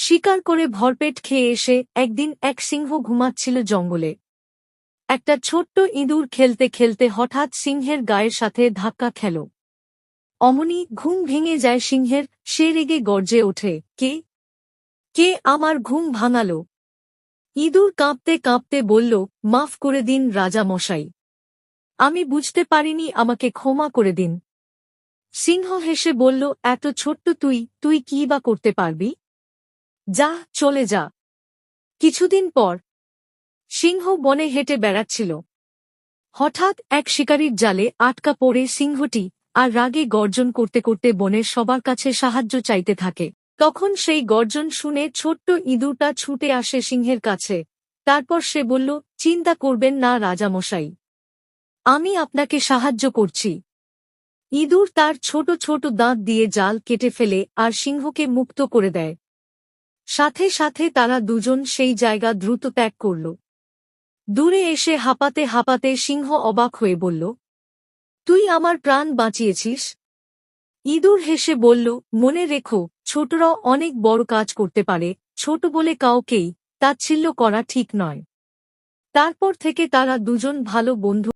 শিকার করে ভরপেট খেয়ে এসে একদিন এক সিংহ ঘুমাচ্ছিল জঙ্গলে। একটা ছোট্ট ইঁদুর খেলতে খেলতে হঠাৎ সিংহের গায়ের সাথে ধাক্কা খেল। অমনি ঘুম ভেঙে যায় সিংহের। সে রেগে গর্জে ওঠে, কে কে আমার ঘুম ভাঙাল? ইঁদুর কাঁপতে কাঁপতে বলল, মাফ করে দিন রাজা মশাই, আমি বুঝতে পারিনি, আমাকে ক্ষমা করে দিন। সিংহ হেসে বলল, এত ছোট্ট তুই তুই কি বা করতে পারবি? যা, চলে যা। কিছুদিন পর সিংহ বনে হেঁটে বেড়াচ্ছিল। হঠাৎ এক শিকারীর জালে আটকা পড়ে সিংহটি আর রাগে গর্জন করতে করতে বনের সবার কাছে সাহায্য চাইতে থাকে। তখন সেই গর্জন শুনে ছোট্ট ইঁদুরটা ছুটে আসে সিংহের কাছে। তারপর সে বলল, চিন্তা করবেন না রাজামশাই, আমি আপনাকে সাহায্য করছি। ইঁদুর তার ছোট ছোট দাঁত দিয়ে জাল কেটে ফেলে আর সিংহকে মুক্ত করে দেয়। সাথে সাথে তারা দুজন সেই জায়গা দ্রুত ত্যাগ করল। দূরে এসে হাঁপাতে হাঁপাতে সিংহ অবাক হয়ে বলল, তুই আমার প্রাণ বাঁচিয়েছিস। ইঁদুর হেসে বলল, মনে রেখো, ছোটরাও অনেক বড় কাজ করতে পারে, ছোট বলে কাউকেই তাচ্ছিল্য করা ঠিক নয়। তারপর থেকে তারা দুজন ভালো বন্ধু।